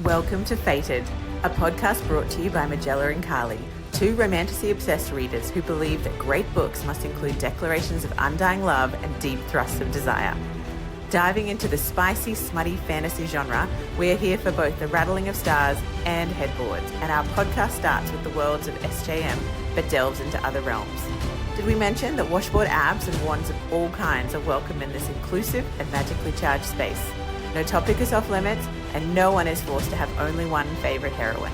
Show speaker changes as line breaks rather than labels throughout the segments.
Welcome to Fated, a podcast brought to you by Magella and Carly, two romantasy-obsessed readers who believe that great books must include declarations of undying love and deep thrusts of desire. Diving into the spicy, smutty fantasy genre, we are here for both the rattling of stars and headboards, and our podcast starts with the worlds of SJM, but delves into other realms. Did we mention that washboard abs and wands of all kinds are welcome in this inclusive and magically charged space? No topic is off limits, and no one is forced to have only one favourite heroine.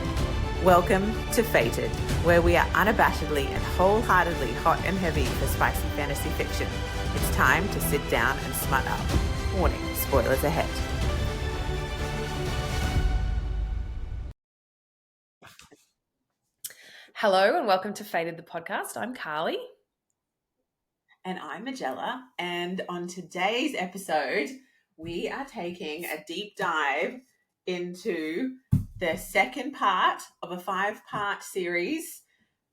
Welcome to Fated, where we are unabashedly and wholeheartedly hot and heavy for spicy fantasy fiction. It's time to sit down and smut up. Warning, spoilers ahead.
Hello and welcome to Fated the podcast. I'm Carly.
And I'm Magella. And on today's episode, we are taking a deep dive into the second part of a 5-part series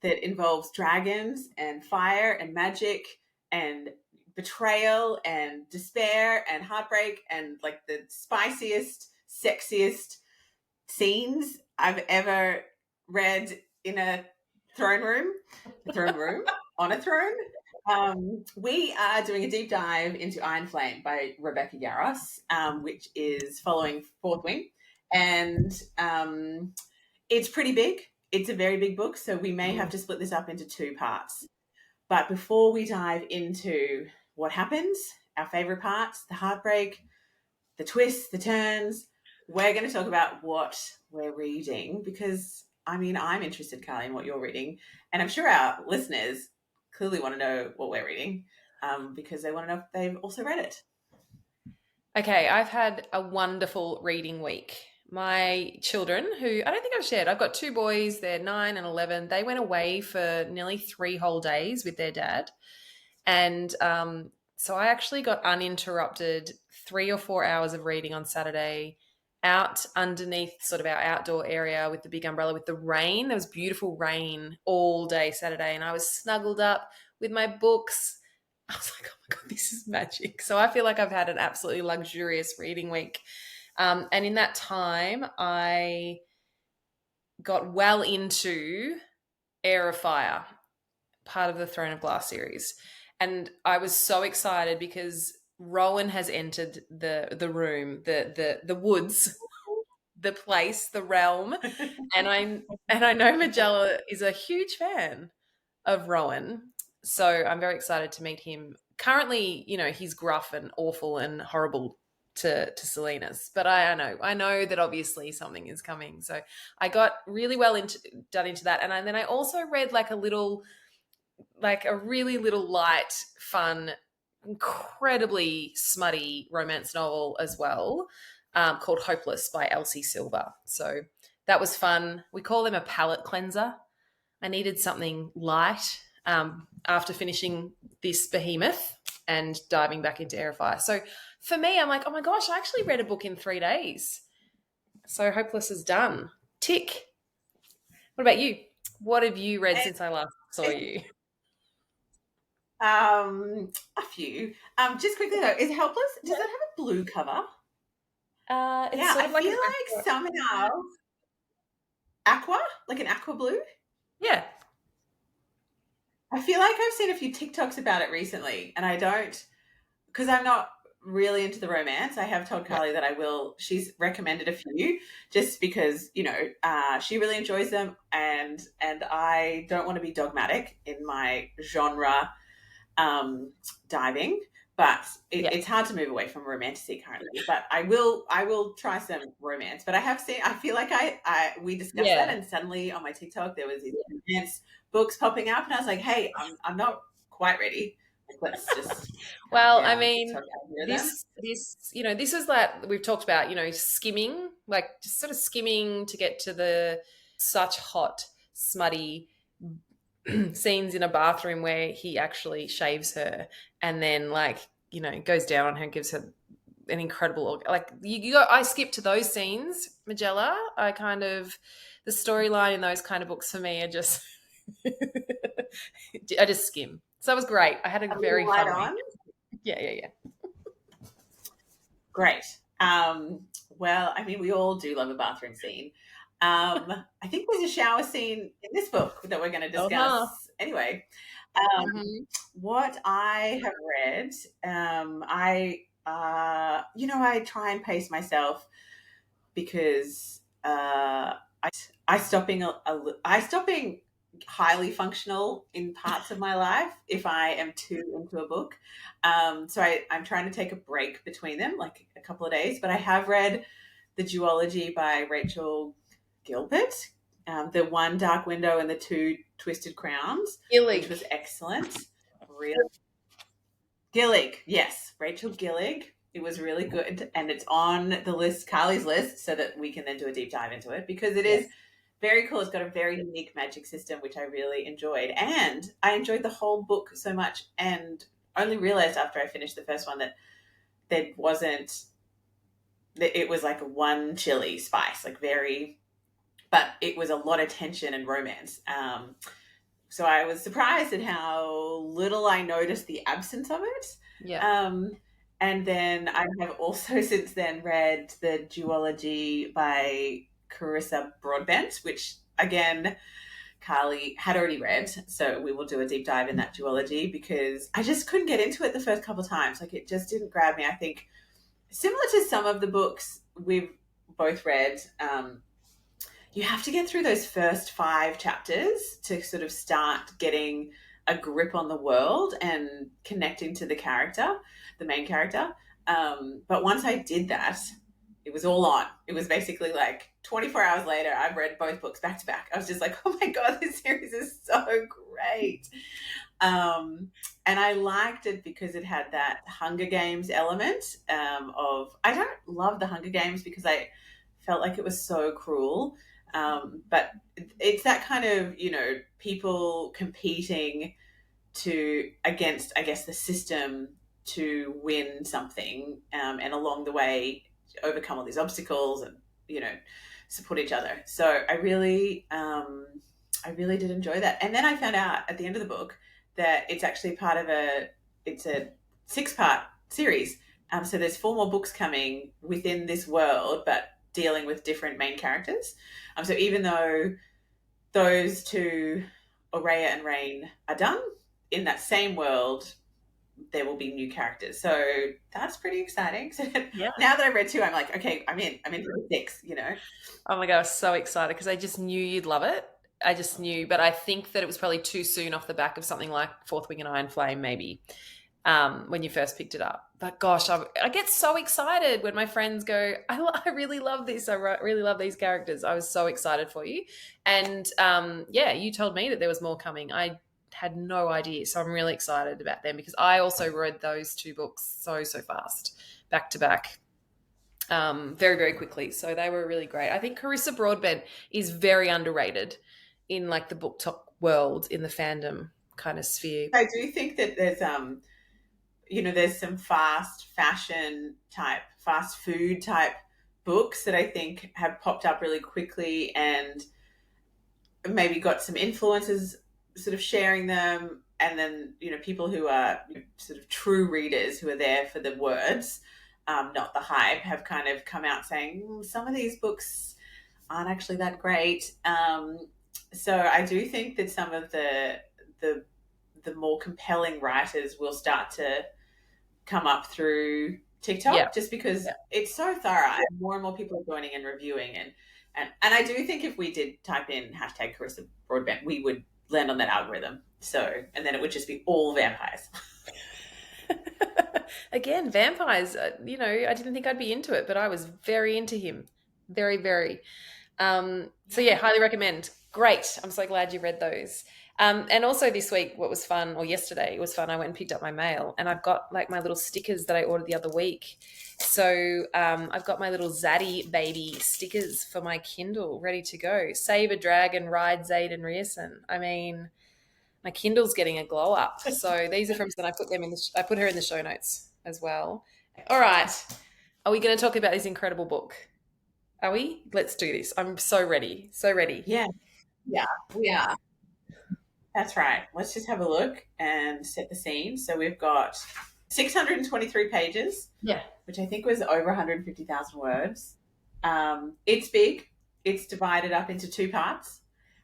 that involves dragons and fire and magic and betrayal and despair and heartbreak and like the spiciest, sexiest scenes I've ever read in a throne room on a throne. We are doing a deep dive into Iron Flame by Rebecca Yarros, which is following Fourth Wing. And it's pretty big. It's a very big book, so we may have to split this up into 2 parts. But before we dive into what happens, our favourite parts, the heartbreak, the twists, the turns, we're going to talk about what we're reading because, I mean, I'm interested, Carly, in what you're reading. And I'm sure our listeners clearly want to know what we're reading because they want to know if they've also read it.
Okay, I've had a wonderful reading week. My children, who I don't think I've shared, I've got 2 boys, they're 9 and 11. They went away for nearly 3 whole days with their dad. And so I actually got uninterrupted 3 or 4 hours of reading on Saturday out underneath sort of our outdoor area with the big umbrella with the rain. There was beautiful rain all day Saturday and I was snuggled up with my books. I was like, oh my God, this is magic. So I feel like I've had an absolutely luxurious reading week. And in that time, I got well into Heir of Fire, part of the Throne of Glass series. And I was so excited because Rowan has entered the room, the woods, the place, the realm. And I know Magella is a huge fan of Rowan. So I'm very excited to meet him. Currently, you know, he's gruff and awful and horrible to Selena's, but I know that obviously something is coming. So I got really well done into that. And then I also read like a really little light, fun, incredibly smutty romance novel as well, called Hopeless by Elsie Silver. So that was fun. We call them a palate cleanser. I needed something light after finishing this behemoth and diving back into Heir of Fire. So for me, I'm like, oh my gosh, I actually read a book in 3 days. So Hopeless is done. Tick. What about you? What have you read since I last saw you?
A few. Just quickly though, is Helpless, does that have a blue cover?
It's sort of
I feel like somehow aqua, like an aqua blue.
Yeah.
I feel like I've seen a few TikToks about it recently, and I don't, because I'm not really into the romance. I have told Carly that I will. She's recommended a few just because, you know, she really enjoys them, and I don't want to be dogmatic in my genre diving, but it's hard to move away from romantasy currently. But I will try some romance. But I have seen, I feel like we discussed that, and suddenly on my TikTok there was these romance books popping up, and I was like, hey, I'm not quite ready. Let's just
well, I mean, this you know, this is like we've talked about, you know, skimming, like just sort of skimming to get to the such hot, smutty scenes in a bathroom where he actually shaves her and then, like, you know, goes down on her, gives her an incredible, like, you go, I skip to those scenes, Magella. I kind of, the storyline in those kind of books for me are just I just skim. So that was great. I had a very fun week. Yeah.
Great. Well, I mean, we all do love a bathroom scene. I think there's a shower scene in this book that we're going to
Uh-huh.
discuss anyway. Um,
Mhm.
what I have read, I try and pace myself because I stop being I stop being highly functional in parts of my life if I am too into a book. I'm trying to take a break between them, like a couple of days. But I have read the duology by Rachel Gilbert, the One Dark Window and the Two Twisted Crowns, which was
Illig.
excellent. Really, Gillig, yes, Rachel Gillig. It was really good, and it's on the list, Carly's list, so that we can then do a deep dive into it because it
Yes.
is very cool. It's got a very unique magic system, which I really enjoyed, and I enjoyed the whole book so much, and only realized after I finished the first one that there wasn't. That it was like one chili spice, like very, but it was a lot of tension and romance. So I was surprised at how little I noticed the absence of it.
Yeah.
Um, and then I have also since then read the duology by Carissa Broadbent, which again, Carly had already read. So we will do a deep dive in that duology because I just couldn't get into it the first couple of times. Like it just didn't grab me. I think similar to some of the books we've both read, you have to get through those first 5 chapters to sort of start getting a grip on the world and connecting to the character, the main character. But once I did that, it was all on. It was basically like 24 hours later, I've read both books back to back. I was just like, oh my God, this series is so great. Um, and I liked it because it had that Hunger Games element of, I don't love the Hunger Games because I felt like it was so cruel. But it's that kind of, people competing to against, I guess, the system to win something, and along the way overcome all these obstacles and you know support each other. So I really did enjoy that. And then I found out at the end of the book that it's actually part of it's a 6-part series. So there's 4 more books coming within this world, but dealing with different main characters. So even though those two, Aurea and Rain, are done in that same world, there will be new characters. So that's pretty exciting. So
Yeah.
now that I've read 2, I'm like, okay, I'm in for 6.
Oh my gosh, so excited because I just knew you'd love it. I just knew, but I think that it was probably too soon off the back of something like Fourth Wing and Iron Flame, maybe, when you first picked it up. But gosh, I get so excited when my friends go, I really love this. I really love these characters. I was so excited for you. And yeah, you told me that there was more coming. I had no idea. So I'm really excited about them because I also read those 2 books so fast, back to back, very, very quickly. So they were really great. I think Carissa Broadbent is very underrated in like the book talk world, in the fandom kind of sphere.
I do think that there's some fast fashion type, fast food type books that I think have popped up really quickly and maybe got some influencers sort of sharing them. And then, people who are sort of true readers who are there for the words, not the hype, have kind of come out saying some of these books aren't actually that great. So I do think that some of the the more compelling writers will start to come up through
Yeah.
TikTok just because it's so thorough and more people are joining and reviewing and I do think if we did type in hashtag Carissa Broadbent, we would land on that algorithm. So and then it would just be all vampires.
Again, vampires, I didn't think I'd be into it, but I was very into him. Very, very. So yeah, highly recommend. Great. I'm so glad you read those. And also this week, what was fun, or yesterday, it was fun. I went and picked up my mail, and I've got like my little stickers that I ordered the other week. So I've got my little Zaddy baby stickers for my Kindle ready to go. Save a dragon, ride Xaden Rierson. I mean, my Kindle's getting a glow up. So these are from, and I put them in. I put her in the show notes as well. All right. Are we going to talk about this incredible book? Are we? Let's do this. I'm so ready. So ready.
Yeah, yeah, we are. That's right. Let's just have a look and set the scene. So we've got 623 pages,
Yeah.
which I think was over 150,000 words. It's big. It's divided up into two parts.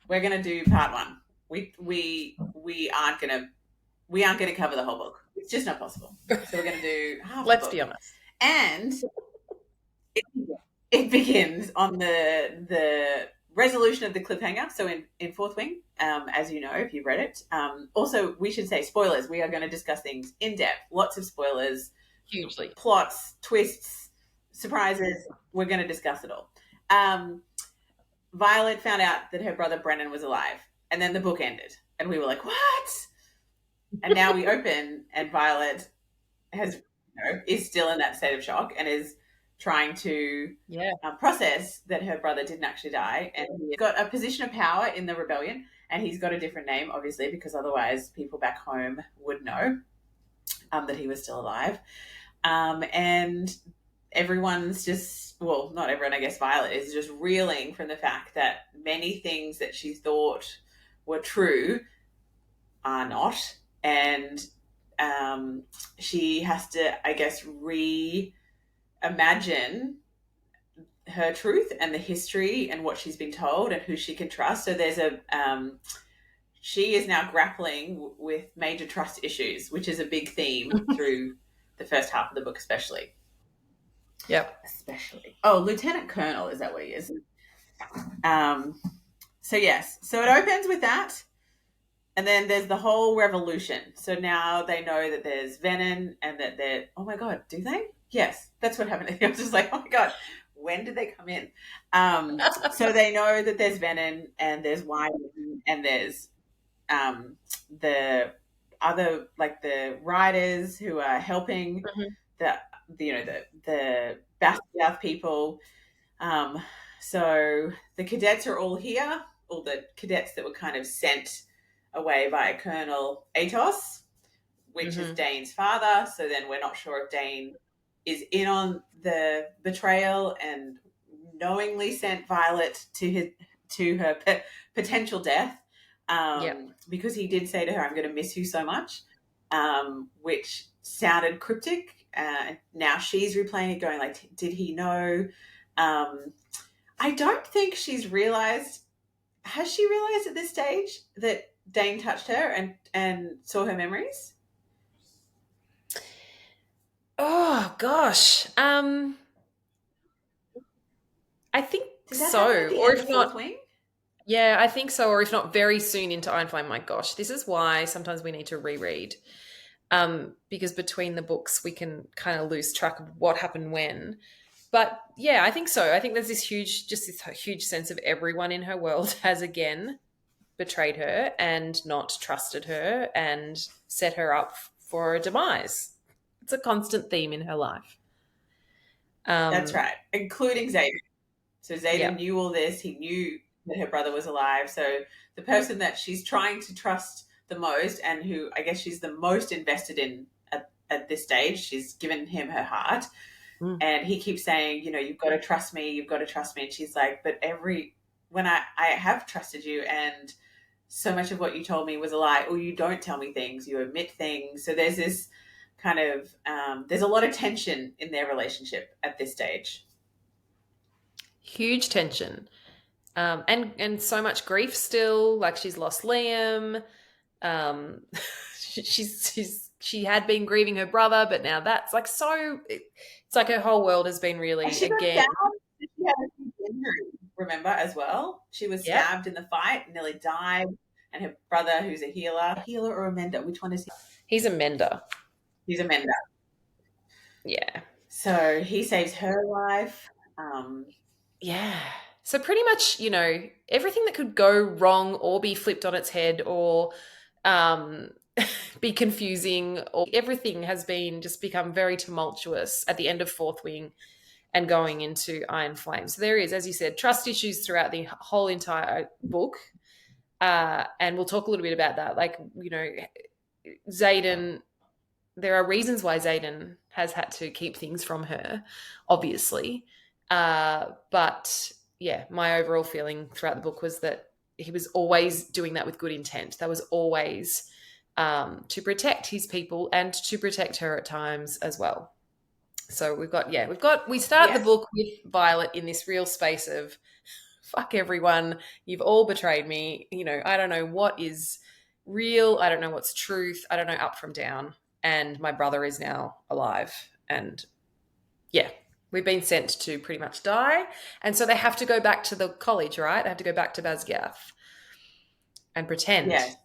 We're going to do part one. We aren't going to cover the whole book. It's just not possible. So we're going to do half the
Let's be
book,
honest.
and it, it begins on the resolution of the cliffhanger. So in Fourth Wing, as you know, if you've read it. Also, we should say spoilers. We are going to discuss things in depth. Lots of spoilers,
Hugely.
plots, twists, surprises. We're going to discuss it all. Violet found out that her brother Brennan was alive, and then the book ended, and we were like, "What?" And now we open, and Violet is still in that state of shock and is trying to process that her brother didn't actually die, and he got a position of power in the rebellion, and he's got a different name, obviously, because otherwise people back home would know that he was still alive. And everyone's just, well, not everyone, I guess Violet is just reeling from the fact that many things that she thought were true are not. And she has to, I guess, reimagine her truth and the history and what she's been told and who she can trust. So there's she is now grappling with major trust issues, which is a big theme through the first half of the book, especially.
Yep.
Especially. Oh, Lieutenant Colonel, is that what he is? So yes. So it opens with that. And then there's the whole revolution. So now they know that there's venom and that they're, oh my God, do they? Yes, that's what happened. I was just like, oh my God, when did they come in? So they know that there's venom and there's wine and there's the other, like the riders who are helping the Basquiat people. So the cadets are all here, all the cadets that were kind of sent away by Colonel Atos, which is Dane's father. So then we're not sure if Dane is in on the betrayal and knowingly sent Violet to her potential death, because he did say to her, "I'm going to miss you so much," which sounded cryptic. Now she's replaying it, going like, "Did he know?" I don't think she's realized. Has she realized at this stage that Dane touched her and saw her memories?
Oh gosh, I think so.
Or if not, Wing?
Yeah, I think so. Or if not, very soon into Iron Flame. My gosh, this is why sometimes we need to reread, because between the books we can kind of lose track of what happened when. But yeah, I think so. I think there's this huge sense of everyone in her world has again betrayed her and not trusted her and set her up for a demise. It's a constant theme in her life.
That's right, including Xaden. So Xaden knew all this. He knew that her brother was alive. So the person that she's trying to trust the most and who I guess she's the most invested in at this stage, she's given him her heart. And he keeps saying, you've got to trust me. You've got to trust me. And she's like, but when I have trusted you and so much of what you told me was a lie, or you don't tell me things, you omit things. So there's this kind of, there's a lot of tension in their relationship at this stage.
Huge tension. And so much grief still, like she's lost Liam. She had been grieving her brother, but now that's like it's like her whole world has been really
she
again.
She had a injury, remember, as well. She was stabbed in the fight, nearly died, and her brother, who's a healer or a mender, which one is he?
He's a mender.
He's a mender.
Yeah.
So he saves her life.
Yeah. So pretty much, everything that could go wrong or be flipped on its head or be confusing, or everything has become very tumultuous at the end of Fourth Wing and going into Iron Flame. So there is, as you said, trust issues throughout the whole entire book. And we'll talk a little bit about that. Like, Xaden, there are reasons why Xaden has had to keep things from her, obviously. But yeah, my overall feeling throughout the book was that he was always doing that with good intent. That was always to protect his people and to protect her at times as well. So we start the
Yes.
book with Violet in this real space of fuck everyone, you've all betrayed me. I don't know what is real, I don't know what's truth, I don't know up from down, and my brother is now alive. And yeah, we've been sent to pretty much die. And so they have to go back to the college, right? They have to go back to Basgiath and pretend.
Yes.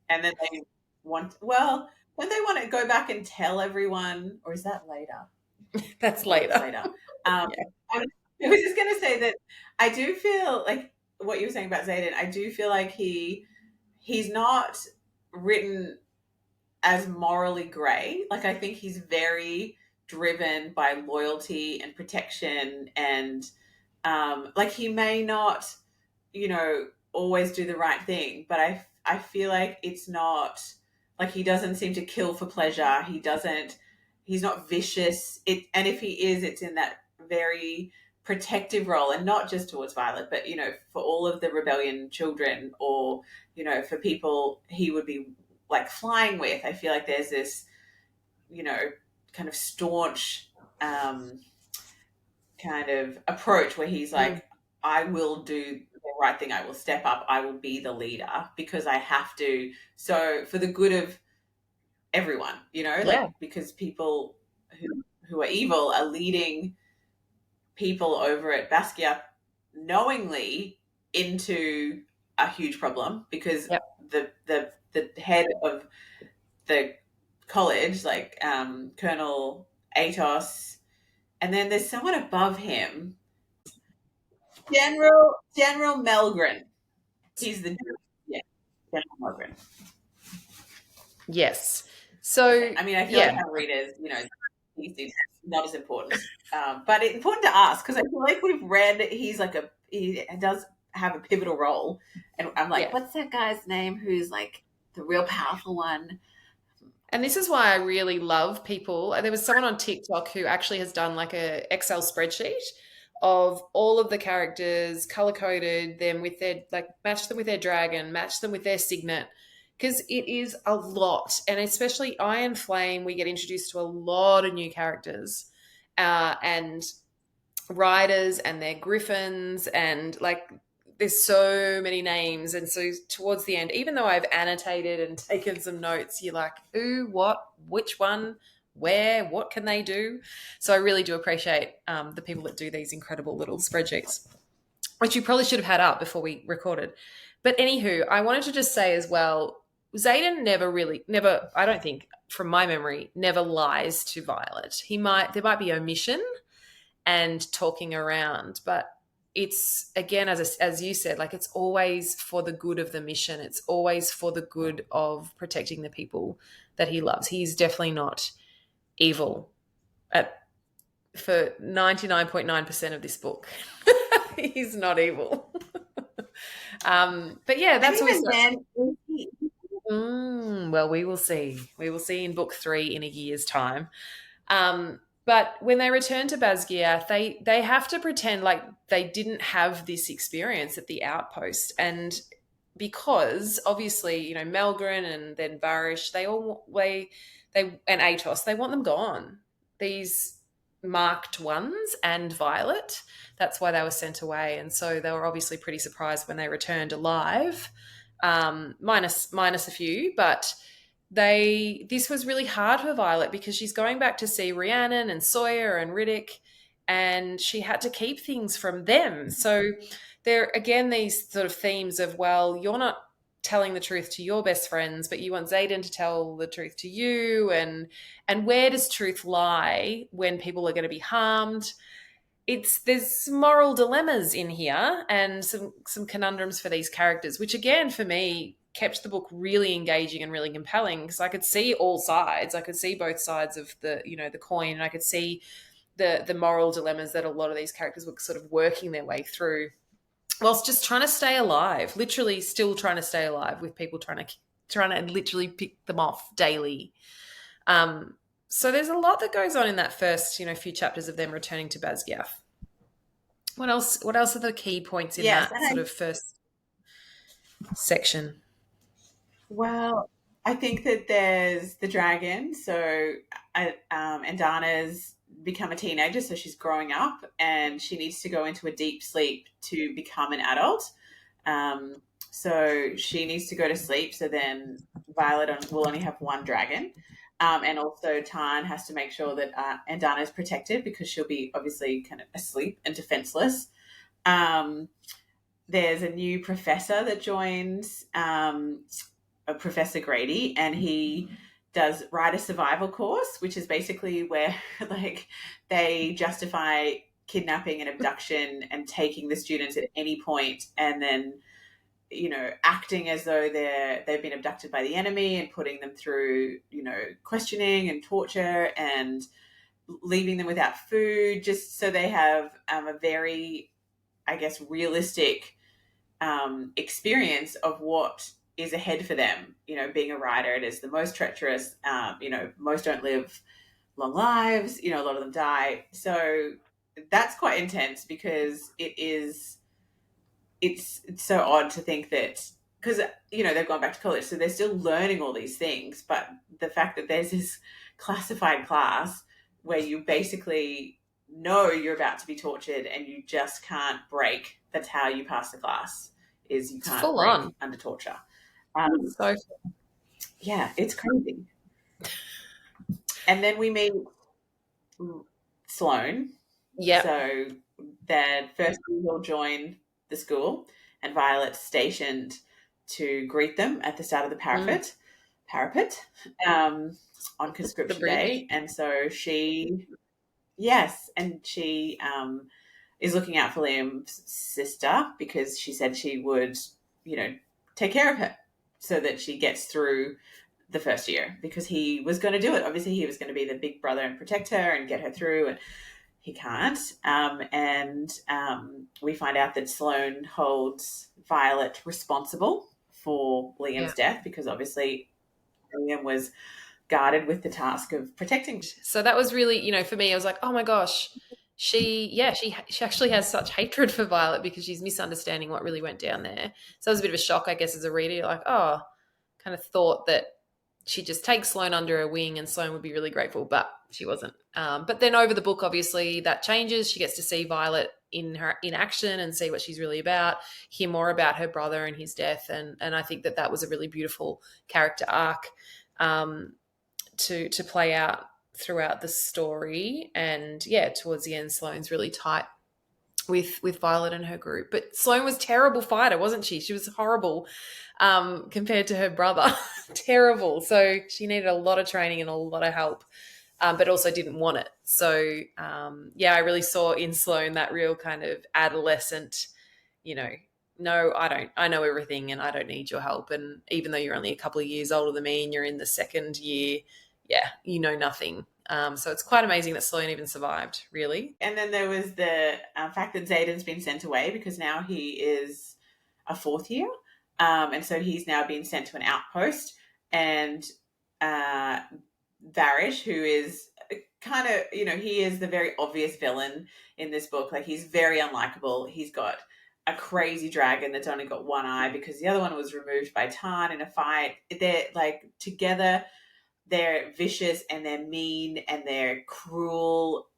And then they well, don't they want to go back and tell everyone, or is that later?
That's
Oh, that's
later.
later.
Yeah.
I was just going to say that I do feel like what you were saying about Xaden, I do feel like he's not written as morally grey. Like, I think he's very driven by loyalty and protection, and like, he may not, always do the right thing, but I feel like it's not like he doesn't seem to kill for pleasure. He's not vicious. And if he is, it's in that very protective role, and not just towards Violet, but for all of the rebellion children, or for people he would be like flying with. I feel like there's this, you know, kind of staunch kind of approach where he's
Mm.
like, I will do the right thing. I will step up. I will be the leader because I have to. So for the good of everyone,
Yeah.
like, because people who are evil are leading people over at Basquiat knowingly into a huge problem, because
Yep.
the head of the college, like Colonel Atos, and then there's someone above him, General Melgren. He's the yeah, General Melgren.
Yes.
Okay,
So
I mean, I feel like
yeah,
our readers, he's not as important, but it's important to ask because I feel like we've read he does have a pivotal role, and I'm like,
yeah.
what's that guy's name who's like the real powerful one?
And this is why I really love people. There was someone on TikTok who actually has done like a Excel spreadsheet of all of the characters, color coded them with their, like, match them with their dragon, match them with their signet, because it is a lot. And especially Iron Flame, we get introduced to a lot of new characters, and riders and their griffins, and like there's so many names. And so towards the end, even though I've annotated and taken some notes, you're like, who, what, which one, where, what can they do? So I really do appreciate the people that do these incredible little spreadsheets, which you probably should have had up before we recorded. But anywho, I wanted to just say as well, Xaden never, I don't think, from my memory, never lies to Violet. There might be omission and talking around, but it's, again, as you said, like, it's always for the good of the mission. It's always for the good of protecting the people that he loves. He's definitely not evil for 99.9% of this book. He's not evil. But yeah,
And
that's always.
even then,
Well, we will see. We will see in book 3 in a year's time. But when they return to Basgiath, they have to pretend like they didn't have this experience at the outpost, and because obviously, Melgren and then Varish, they and Atos, they want them gone. These marked ones and Violet, that's why they were sent away, and so they were obviously pretty surprised when they returned alive, minus a few, but this was really hard for Violet because she's going back to see Rhiannon and Sawyer and Riddick, and she had to keep things from them. So there again, these sort of themes of, well, you're not telling the truth to your best friends, but you want Xaden to tell the truth to you, and where does truth lie when people are going to be harmed? There's moral dilemmas in here and some conundrums for these characters, which again for me kept the book really engaging and really compelling, because I could see all sides. I could see both sides of the coin, and I could see the moral dilemmas that a lot of these characters were sort of working their way through, whilst just trying to stay alive, literally still trying to stay alive, with people trying to literally pick them off daily. So there's a lot that goes on in that first, few chapters of them returning to Basgiath. What else? What else are the key points in
yes,
that sort of first section?
well, I think that there's the dragon. So Andana's become a teenager, so she's growing up, and she needs to go into a deep sleep to become an adult. Um, so she needs to go to sleep. So then Violet will only have one dragon. And also Tarn has to make sure that Andana is protected because she'll be obviously kind of asleep and defenseless. Um, there's a new professor that joins, Professor Grady, and he does write a survival course, which is basically where like they justify kidnapping and abduction and taking the students at any point, and then acting as though they've been abducted by the enemy and putting them through questioning and torture and leaving them without food, just so they have a very, I guess, realistic experience of what is ahead for them. Being a writer, it is the most treacherous. Most don't live long lives. A lot of them die. So that's quite intense because it's so odd to think that, because they've gone back to college, so they're still learning all these things, but the fact that there's this classified class where you basically know you're about to be tortured and you just can't break. That's how you pass the class, is you
It's
can't
full
break
on.
under torture.
So
Yeah, it's crazy. And then we meet Sloane.
yeah.
So then first we'll join the school, and Violet's stationed to greet them at the start of the parapet, on
The
conscription
bridge.
day. And so she is looking out for Liam's sister because she said she would, take care of her so that she gets through the first year, because he was going to do it. Obviously, he was going to be the big brother and protect her and get her through, and he can't. And we find out that Sloane holds Violet responsible for
Yeah.
Liam's death, because obviously Liam was guarded with the task of protecting.
So that was really, for me, I was like, oh my gosh, she actually has such hatred for Violet because she's misunderstanding what really went down there. So it was a bit of a shock, I guess, as a reader. You're like, oh, kind of thought that she'd just take Sloane under her wing and Sloane would be really grateful, but she wasn't. But then over the book, obviously, that changes. She gets to see Violet in action and see what she's really about, hear more about her brother and his death, and I think that was a really beautiful character arc. To play out throughout the story. And yeah, towards the end, Sloane's really tight with Violet and her group. But Sloane was a terrible fighter, wasn't she? She was horrible compared to her brother. Terrible. So she needed a lot of training and a lot of help, but also didn't want it. So I really saw in Sloane that real kind of adolescent, no, I don't. I know everything and I don't need your help. And even though you're only a couple of years older than me and you're in the second year, yeah, you know nothing. So it's quite amazing that Sloane even survived, really.
And then there was the fact that Xaden's been sent away, because now he is a fourth year. And so he's now been sent to an outpost. And Varish, who is kind of, he is the very obvious villain in this book. Like, he's very unlikable. He's got a crazy dragon that's only got one eye because the other one was removed by Tarn in a fight. They're like together, they're vicious and they're mean and they're cruel,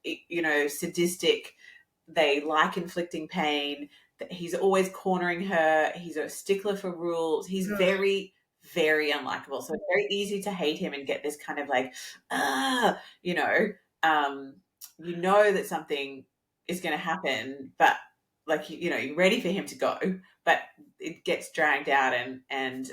sadistic. They like inflicting pain. He's always cornering her. He's a stickler for rules. He's very, very unlikable. So it's very easy to hate him and get this kind of like, that something is going to happen, but like, you're ready for him to go, but it gets dragged out, and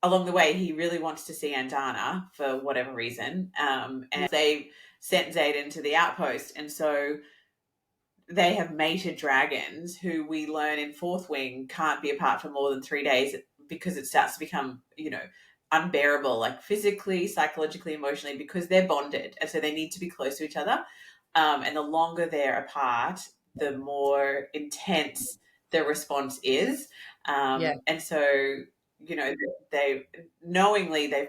along the way, he really wants to see Andana for whatever reason. And they sent Xaden to the outpost. And so they have mated dragons who we learn in Fourth Wing can't be apart for more than 3 days, because it starts to become, unbearable, like physically, psychologically, emotionally, because they're bonded. And so they need to be close to each other. And the longer they're apart, the more intense the response is. And so, they've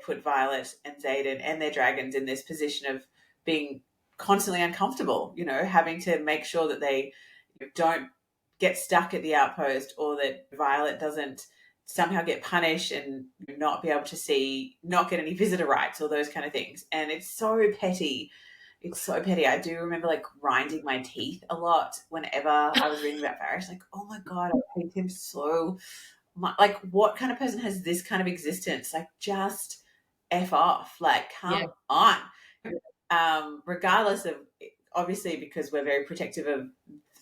put Violet and Xaden and their dragons in this position of being constantly uncomfortable, having to make sure that they don't get stuck at the outpost, or that Violet doesn't somehow get punished and not be able to see, not get any visitor rights, or those kind of things. And it's so petty. It's so petty. I do remember like grinding my teeth a lot whenever I was reading about Varys. Like, oh my god, I hate him so much. Like, what kind of person has this kind of existence? Like, just f off. Like,
Yeah.
come on. Regardless of, obviously, because we're very protective of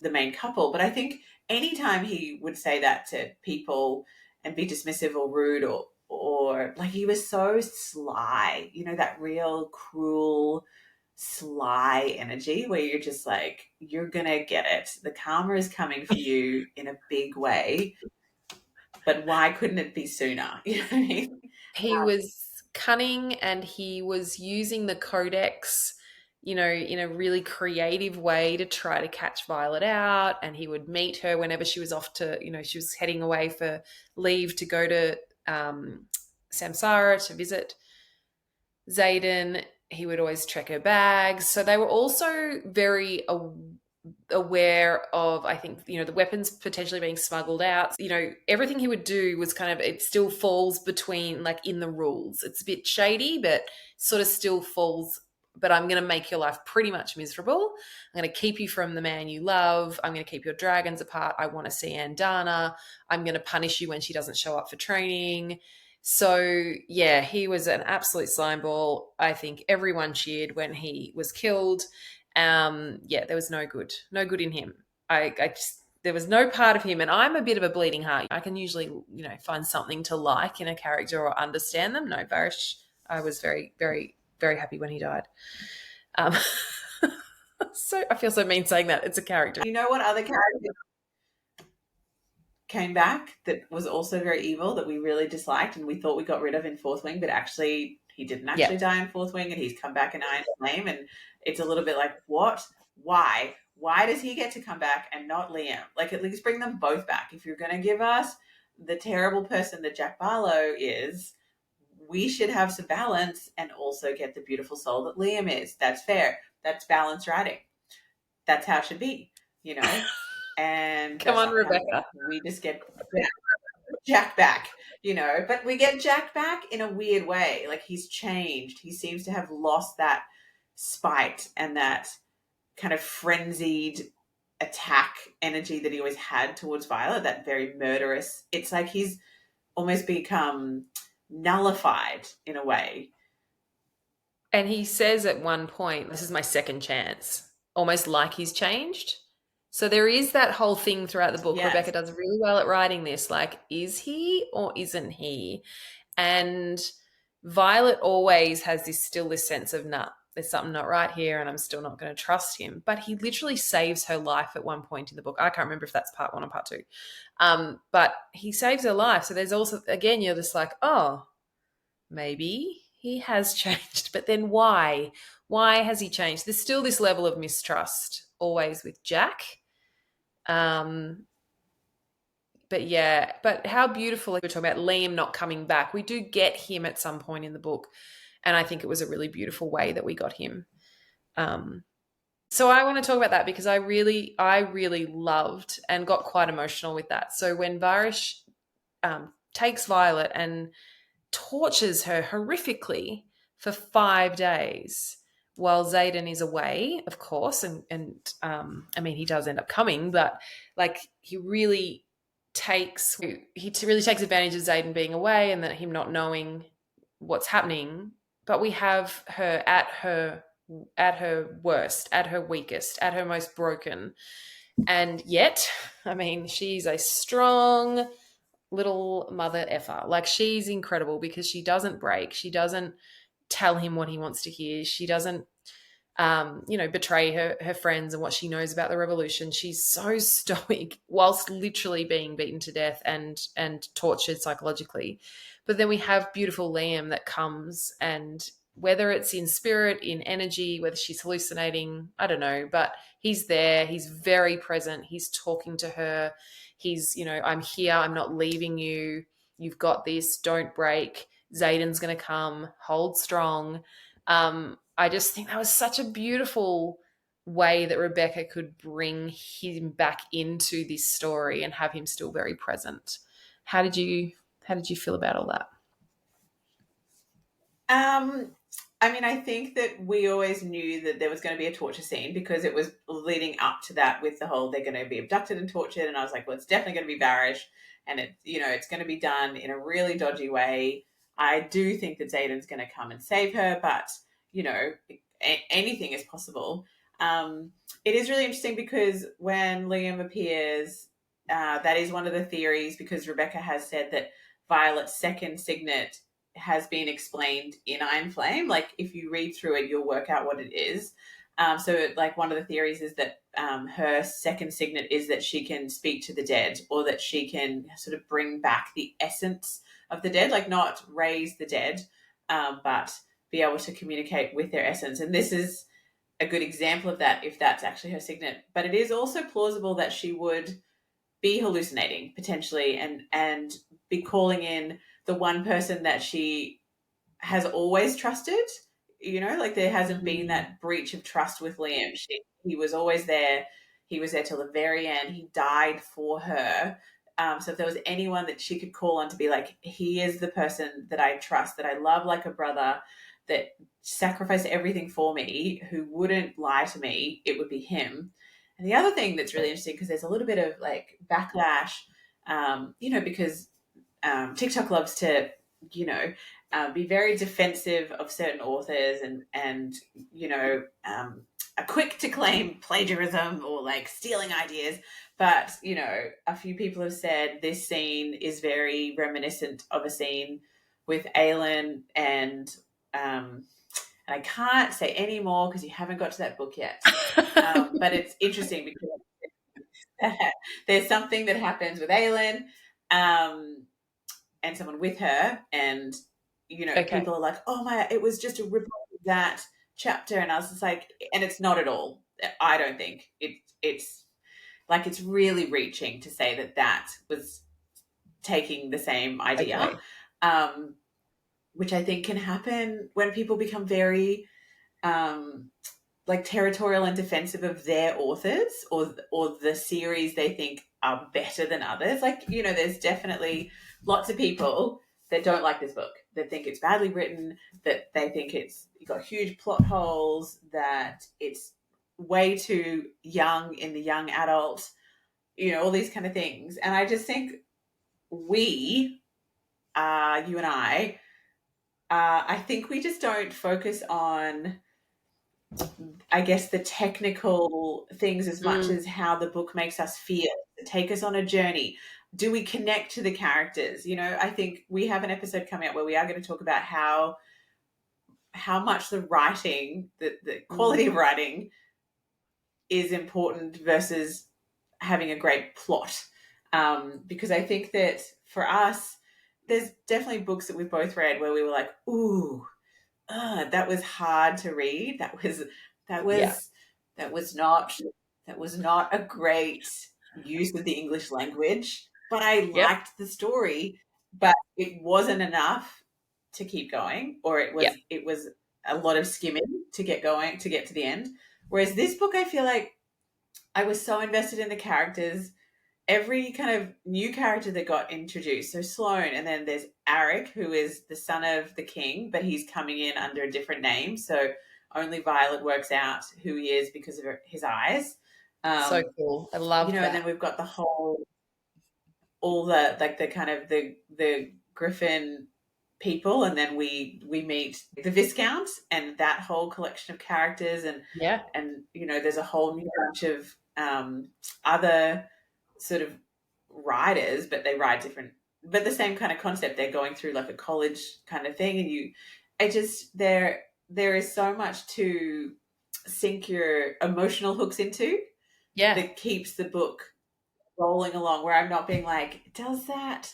the main couple, but I think anytime he would say that to people and be dismissive or rude, or like, he was so sly, that real cruel sly energy where you're just like, you're gonna get it, the karma is coming for you in a big way, but why couldn't it be sooner? You know what I mean?
He was cunning and he was using the codex, in a really creative way to try to catch Violet out. And he would meet her whenever she was off to, she was heading away for leave to go to Samsara to visit Xaden. He would always check her bags. So they were also very aware of, I think, the weapons potentially being smuggled out. Everything he would do was kind of, it still falls between, like, in the rules. It's a bit shady, but sort of still falls. But I'm going to make your life pretty much miserable. I'm going to keep you from the man you love. I'm going to keep your dragons apart. I want to see Andana. I'm going to punish you when she doesn't show up for training. So, yeah, he was an absolute slime ball. I think everyone cheered when he was killed. Yeah, there was no good in him. I just, there was no part of him, and I'm a bit of a bleeding heart. I can usually, find something to like in a character or understand them. No, Varish, I was very, very, very happy when he died. So I feel so mean saying that. It's a character.
You know what other character came back that was also very evil that we really disliked and we thought we got rid of in Fourth Wing, but actually he didn't actually die in Fourth Wing, and he's come back in Iron Flame, and it's a little bit like, what? Why does he get to come back and not Liam? Like, at least bring them both back. If you're going to give us the terrible person that Jack Barlow is, we should have some balance and also get the beautiful soul that Liam is. That's fair. That's balanced writing. That's how it should be, And
Come on, Rebecca.
we just get Jack back, but we get Jack back in a weird way. Like, he's changed. He seems to have lost that spite and that kind of frenzied attack energy that he always had towards Violet, that very murderous. It's like he's almost become nullified in a way.
And he says at one point, this is my second chance, almost like he's changed. So there is that whole thing throughout the book. Yes. Rebecca does really well at writing this. Like, is he or isn't he? And Violet always has this sense of, nah, there's something not right here and I'm still not going to trust him. But he literally saves her life at one point in the book. I can't remember if that's part 1 or part 2. But he saves her life. So there's also, again, you're just like, oh, maybe he has changed. But then why? Why has he changed? There's still this level of mistrust always with Jack. But how beautiful, we're talking about Liam not coming back. We do get him at some point in the book, and I think it was a really beautiful way that we got him. So I want to talk about that because I really loved and got quite emotional with that. So when Varish takes Violet and tortures her horrifically for 5 days while Xaden is away, of course, and I mean, he does end up coming, but like, he really takes advantage of Xaden being away and that him not knowing what's happening. But we have her at her worst, at her weakest, at her most broken, and yet, I mean, she's a strong little mother effer. Like, she's incredible because she doesn't break. She doesn't tell him what he wants to hear. She doesn't, betray her friends and what she knows about the revolution. She's so stoic whilst literally being beaten to death and tortured psychologically. But then we have beautiful Liam that comes, and whether it's in spirit, in energy, whether she's hallucinating, I don't know, but he's there. He's very present. He's talking to her. He's, I'm here. I'm not leaving you. You've got this. Don't break. Xaden's going to come. Hold strong. I just think that was such a beautiful way that Rebecca could bring him back into this story and have him still very present. How did you How did you feel about all that?
Um, I mean, I think that we always knew that there was going to be a torture scene because it was leading up to that with the whole they're going to be abducted and tortured, and I was like, well, it's definitely going to be Barish, and it's going to be done in a really dodgy way. I do think that Xaden's going to come and save her, but you know, anything is possible. Um, it is really interesting because when Liam appears, that is one of the theories because Rebecca has said that Violet's second signet has been explained in Iron Flame. Like if you read through it, you'll work out what it is. So like one of the theories is that her second signet is that she can speak to the dead, or that she can sort of bring back the essence of the dead, like not raise the dead, but be able to communicate with their essence. And this is a good example of that if that's actually her signet. But it is also plausible that she would be hallucinating potentially and be calling in the one person that she has always trusted. Like there hasn't been that breach of trust with Liam. He was always there. He was there till the very end. He died for her. So if there was anyone that she could call on to be like, he is the person that I trust, that I love like a brother, that sacrificed everything for me, who wouldn't lie to me, it would be him. And the other thing that's really interesting, because there's a little bit of like backlash, because TikTok loves to, be very defensive of certain authors and are quick to claim plagiarism or like stealing ideas. But, a few people have said this scene is very reminiscent of a scene with Aelin and I can't say any more because you haven't got to that book yet. But it's interesting because there's something that happens with Aelin and someone with her, and
Okay.
people are like, "Oh my, it was just a rip of that chapter," and I was just like, and it's not at all. I don't think it's like it's really reaching to say that was taking the same idea,
Okay.
um, which I think can happen when people become very um, like territorial and defensive of their authors or the series they think are better than others. Like, there's definitely lots of people that don't like this book, that think it's badly written, that they think it's got huge plot holes, that it's way too young in the young adult, all these kind of things. And I just think we, you and I think we just don't focus on, I guess, the technical things as much as how the book makes us feel, take us on a journey. Do we connect to the characters? I think we have an episode coming up where we are going to talk about how much the writing, the quality of writing is important versus having a great plot. Because I think that for us, there's definitely books that we've both read where we were like, ooh, that was hard to read. That
Yeah.
was that was not a great use of the English language. But I
Yep.
liked the story, but it wasn't enough to keep going, or
Yep.
it was a lot of skimming to get going to get to the end. Whereas this book, I feel like I was so invested in the characters, every kind of new character that got introduced. So Sloane, and then there's Arik, who is the son of the king, but he's coming in under a different name. So only Violet works out who he is because of his eyes.
So cool. I love
And then
that.
we've got all the like the kind of the Griffin people, and then we meet the Viscount and that whole collection of characters,
Yeah.
and there's a whole new bunch of other sort of riders, but they ride different, but the same kind of concept. They're going through like a college kind of thing, and there is so much to sink your emotional hooks into
Yeah.
that keeps the book rolling along, where I'm not being like, does that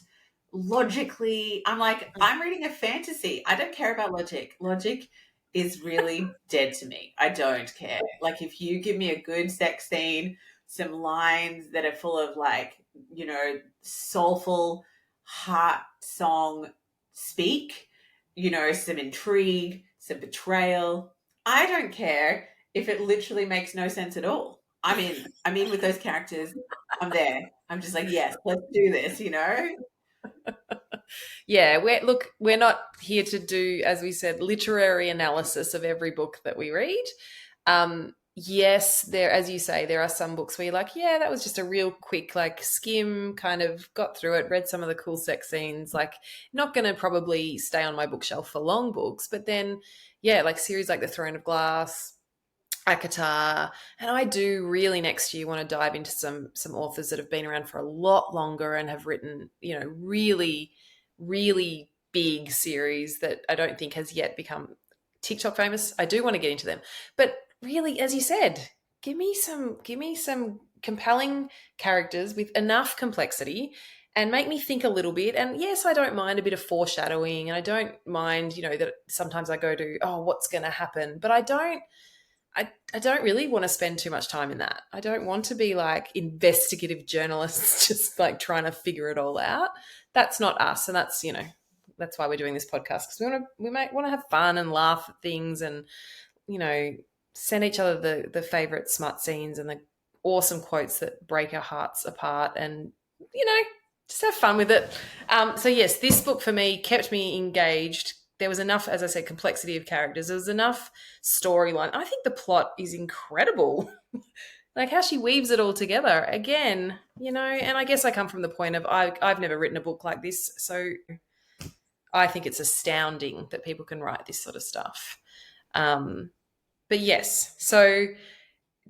logically? I'm like, I'm reading a fantasy. I don't care about logic. Logic is really dead to me. I don't care. Like, if you give me a good sex scene, some lines that are full of like, soulful heart song speak, some intrigue, some betrayal. I don't care if it literally makes no sense at all. I'm in with those characters. I'm there. I'm just like, yes, let's do this.
Yeah, we're not here to do, as we said, literary analysis of every book that we read. Yes, there, as you say, there are some books where you're like, yeah, that was just a real quick, like, skim, kind of got through it, read some of the cool sex scenes, like, not going to probably stay on my bookshelf for long books. But then, yeah, like series like The Throne of Glass, Akatar, and I do really next year want to dive into some authors that have been around for a lot longer and have written, really, really big series that I don't think has yet become TikTok famous. I do want to get into them. But really, as you said, give me some compelling characters with enough complexity and make me think a little bit. And yes, I don't mind a bit of foreshadowing, and I don't mind, that sometimes I go to, oh, what's going to happen? But I don't really want to spend too much time in that. I don't want to be like investigative journalists just like trying to figure it all out. That's not us. And that's why we're doing this podcast, because we might want to have fun and laugh at things, and, you know, send each other the favorite smut scenes and the awesome quotes that break our hearts apart, and, just have fun with it. So yes, this book for me kept me engaged. There was enough, as I said, complexity of characters. There was enough storyline. I think the plot is incredible. Like how she weaves it all together again, and I guess I come from the point of I've never written a book like this, so I think it's astounding that people can write this sort of stuff. But yes, so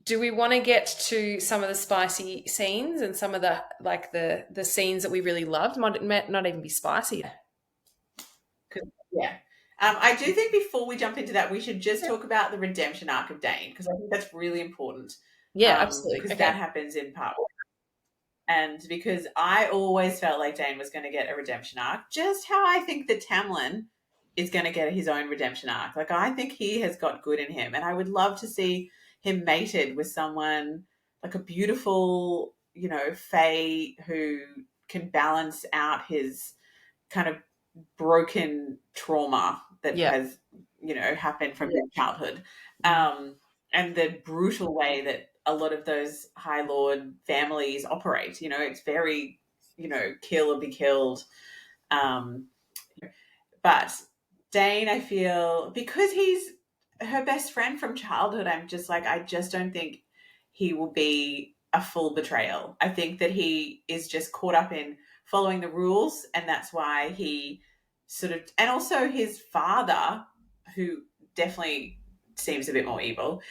do we want to get to some of the spicy scenes and some of the scenes that we really loved? Might not even be spicy.
Yeah. I do think before we jump into that, we should just talk about the redemption arc of Dane, because I think that's really important.
Yeah, absolutely.
Because
Okay.
that happens in part one. And because I always felt like Dane was going to get a redemption arc, just how I think that Tamlin is going to get his own redemption arc. Like, I think he has got good in him, and I would love to see him mated with someone like a beautiful, fae who can balance out his kind of broken trauma that
Yeah.
has, happened from his childhood. And the brutal way that a lot of those High Lord families operate. It's very, kill or be killed. Um, but Dane, I feel, because he's her best friend from childhood, I'm just like, I just don't think he will be a full betrayal. I think that he is just caught up in following the rules, and that's why he sort of, and also his father, who definitely seems a bit more evil,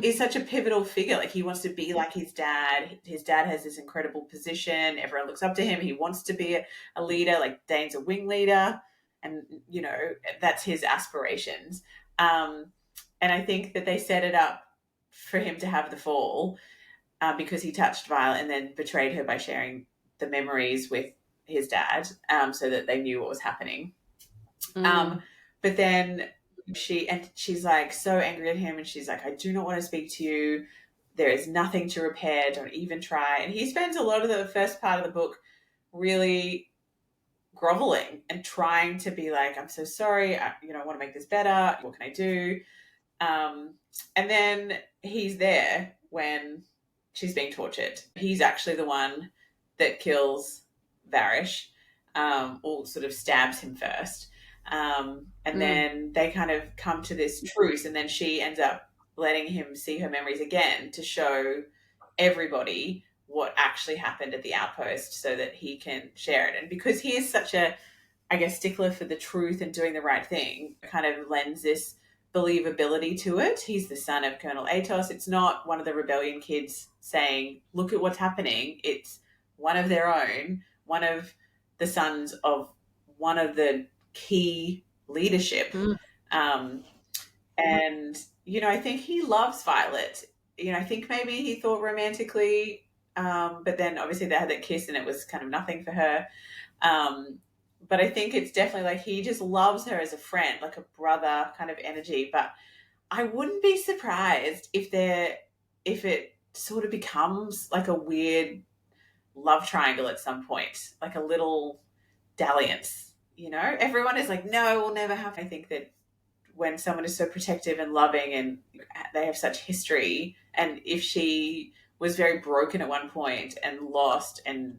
is such a pivotal figure. Like, he wants to be like his dad. His dad has this incredible position. Everyone looks up to him. He wants to be a leader. Like, Dane's a wing leader, and that's his aspirations. And I think that they set it up for him to have the fall, because he touched Violet and then betrayed her by sharing the memories with his dad, so that they knew what was happening. But then she's like so angry at him, and she's like, I do not want to speak to you. There is nothing to repair. Don't even try. And he spends a lot of the first part of the book really groveling and trying to be like, I'm so sorry. I want to make this better. What can I do? And then he's there when she's being tortured. He's actually the one that kills Varish, or sort of stabs him first. And then they kind of come to this truce, and then she ends up letting him see her memories again to show everybody what actually happened at the outpost, so that he can share it. And because he is such a, I guess, stickler for the truth and doing the right thing, kind of lends this believability to it. He's the son of Colonel Atos. It's not one of the rebellion kids saying, look at what's happening. It's one of their own, one of the sons of one of the key leadership. And, I think he loves Violet. I think maybe he thought romantically, but then obviously they had that kiss and it was kind of nothing for her. But I think it's definitely like he just loves her as a friend, like a brother kind of energy. But I wouldn't be surprised if it sort of becomes like a weird love triangle at some point, like a little dalliance. Everyone is like, no, we'll never have. I think that when someone is so protective and loving, and they have such history, and if she was very broken at one point and lost and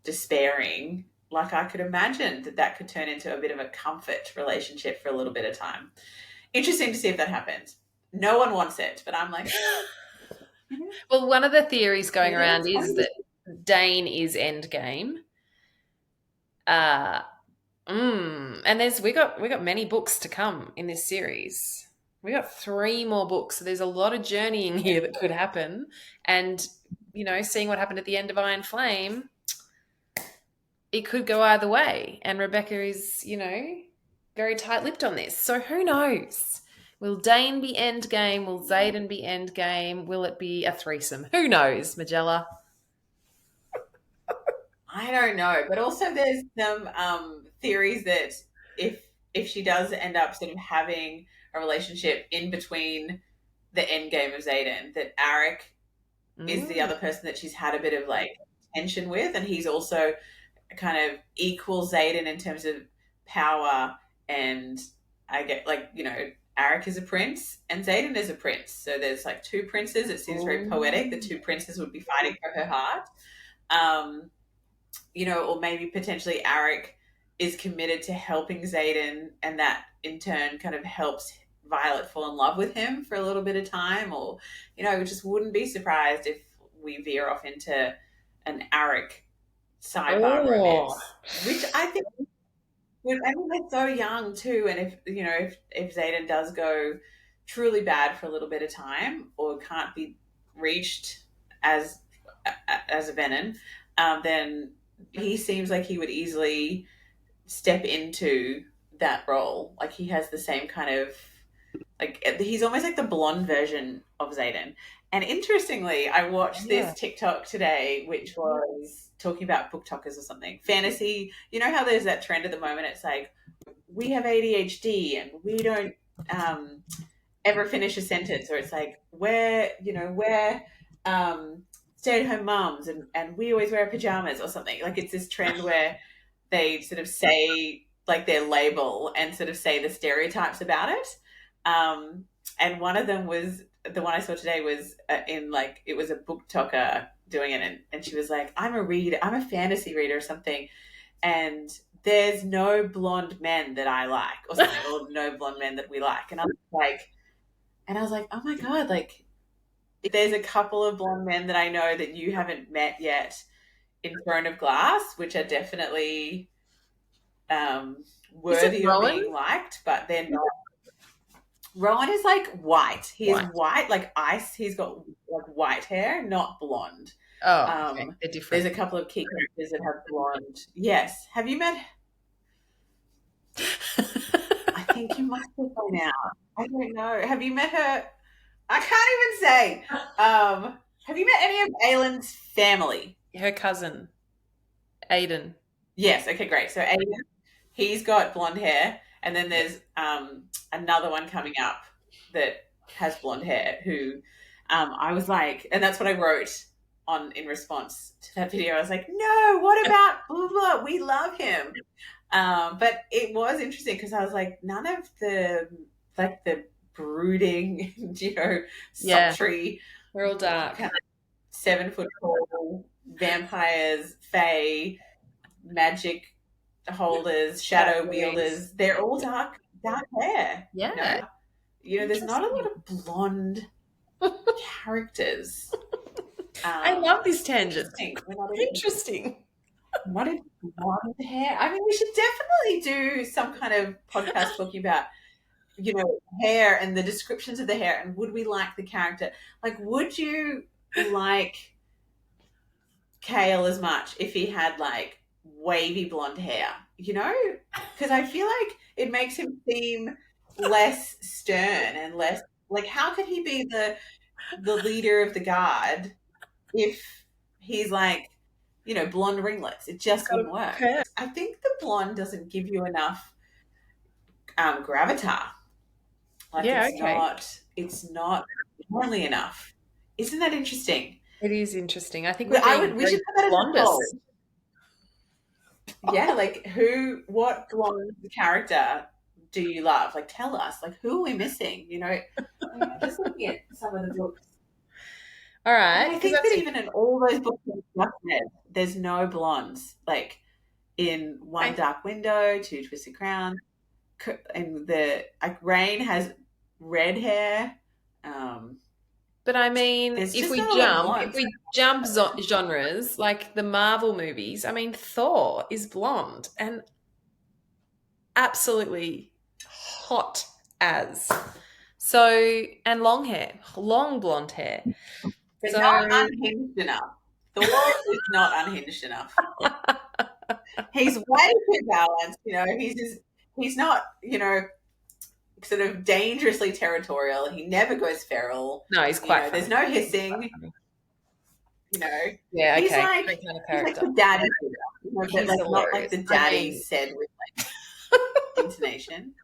despairing, like I could imagine that could turn into a bit of a comfort relationship for a little bit of time. Interesting to see if that happens. No one wants it, but I'm like,
Well, one of the theories going
maybe
around
that's
is that Dane is Endgame. Uh, and we got many books to come in this series. We got 3 more books, so there's a lot of journeying here that could happen. And seeing what happened at the end of Iron Flame, it could go either way. And Rebecca is, very tight-lipped on this. So who knows? Will Dane be Endgame? Will Xaden be Endgame? Will it be a threesome? Who knows, Magella?
I don't know, but also there's some theories that if she does end up sort of having a relationship in between the end game of Xaden, that Arik is the other person that she's had a bit of like tension with, and he's also kind of equal Xaden in terms of power, and I get like Arik is a prince and Xaden is a prince, so there's like 2 princes. It seems very poetic. The 2 princes would be fighting for her heart. Or maybe potentially Arik is committed to helping Xaden, and that in turn kind of helps Violet fall in love with him for a little bit of time. Or, just wouldn't be surprised if we veer off into an Arik sidebar romance, which I think, I mean, they're so young too. And if Xaden does go truly bad for a little bit of time or can't be reached as a Venom, then he seems like he would easily step into that role. Like he has the same kind of he's almost like the blonde version of Xaden. And interestingly, I watched this TikTok today, which was talking about BookTokers or something. Fantasy, how there's that trend at the moment. It's like, we have ADHD and we don't ever finish a sentence, or it's like, we're stay-at-home moms and we always wear pajamas or something. Like it's this trend where they sort of say like their label and sort of say the stereotypes about it. And one of them was, the one I saw today was it was a BookToker doing it, and she was like, I'm a fantasy reader or something, and there's no blonde men that I like or something, or no blonde men that we like. And I was like, oh my God, like there's a couple of blonde men that I know that you haven't met yet in Throne of Glass, which are definitely worthy of being liked, but they're not. Rowan is like white. He is white, like ice. He's got like white hair, not blonde.
Okay. They're different.
There's a couple of key characters that have blonde. Yes. Have you met? I think you must have by now. I don't know. Have you met her? I can't even say. Have you met any of Aylin's family?
Her cousin, Aiden.
Yes. Okay, great. So Aiden, he's got blonde hair, and then there's another one coming up that has blonde hair who I was like, and that's what I wrote in response to that video. I was like, no, what about blah, blah, we love him. But it was interesting because I was like, none of the brooding, sultry,
we're all dark,
kind of 7 foot tall vampires, fae, magic holders, shadow wielders. They're all dark hair.
Yeah.
There's not a lot of blonde characters.
I love this tangent.
Interesting. What is blonde hair? I mean, we should definitely do some kind of podcast talking about, hair and the descriptions of the hair, and would we like the character? Like, would you like Kale as much if he had like wavy blonde hair? Because I feel like it makes him seem less stern and less like, how could he be the leader of the guard if he's like, blonde ringlets? It just wouldn't work. I think the blonde doesn't give you enough gravitas. Like it's not manly enough. Isn't that interesting?
It is interesting. I think
we should put that as a poll. Yeah, like what blonde character do you love? Like, tell us. Like, who are we missing? Just looking at some of the books.
All right.
And I think that even in all those books, there's no blondes. Like, in One
Okay.
Dark Window, Two Twisted Crowns, and Rain has red hair. Um,
But I mean,
there's just not a lot of
if
blondes.
we jump genres, like the Marvel movies, I mean, Thor is blonde and absolutely hot as. So, and long hair, long blonde hair.
They're
So,
not unhinged enough. Thor is not unhinged enough. He's way too balanced. He's not, sort of dangerously territorial. He never goes feral.
no, he's quite
There's
funny.
no
He's quite
hissing.
funny.
You know,
Yeah,
he's
okay.
like
Great kind of
he's like
character.
the daddy, but
He's
like not like
hilarious.
the
I
daddy
mean,
said with intonation.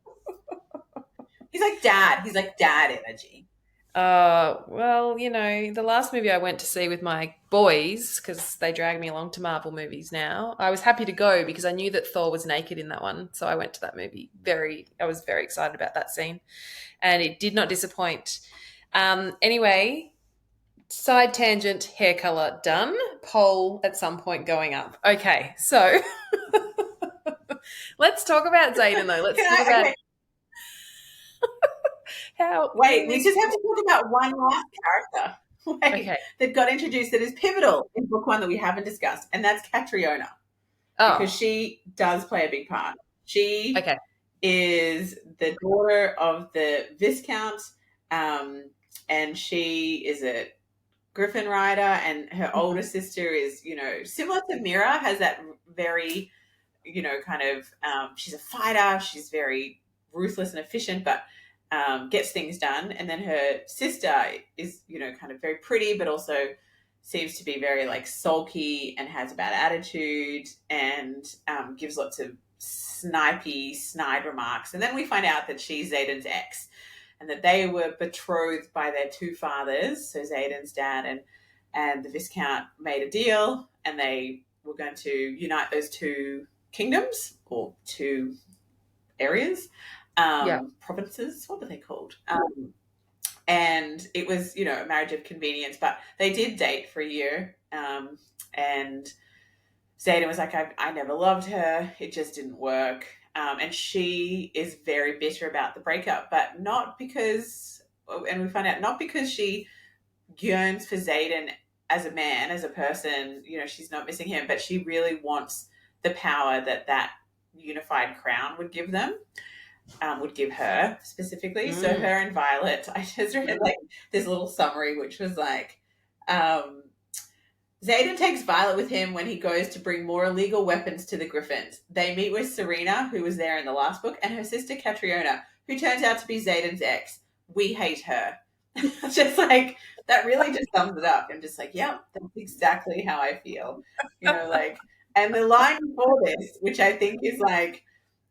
He's like dad. He's like dad energy.
well, the last movie I went to see with my boys, because they drag me along to Marvel movies now, I was happy to go because I knew that Thor was naked in that one. So I went to that movie. I was very excited about that scene, and it did not disappoint. Anyway, side tangent, hair color done. Poll at some point going up. Okay, so let's talk about Xaden though. Let's talk about
Okay,
how in
wait. We
this
just have
book.
to talk about one last character. Wait,
Okay.
that got introduced that is pivotal in book one that we haven't discussed, and that's Catriona, because
Oh,
she does play a big part. She
okay.
is the daughter of the Viscount, um, and she is a Griffin rider, and her older
Mhm.
sister is, similar to Mira, has that very, kind of, she's a fighter, she's very ruthless and efficient, but gets things done. And then her sister is, kind of very pretty, but also seems to be very like sulky and has a bad attitude, and gives lots of snide remarks. And then we find out that she's Xaden's ex, and that they were betrothed by their two fathers, so Xaden's dad and the Viscount made a deal, and they were going to unite those two kingdoms or two areas,
Yeah.
provinces. What were they called? And it was, a marriage of convenience, but they did date for a year. And Xaden was like, I never loved her. It just didn't work. And she is very bitter about the breakup, but not because, and we find out, not because she yearns for Xaden as a man, as a person, she's not missing him, but she really wants the power that unified crown would give them, would give her specifically. So
Mm.
her and Violet, I just read like this little summary, which was like, um, Xaden takes Violet with him when he goes to bring more illegal weapons to the Griffins. They meet with Serena, who was there in the last book, and her sister Catriona, who turns out to be Xaden's ex. We hate her. Just like, that really just sums it up. I'm just like, yeah, that's exactly how I feel. And the line before this, which I think is like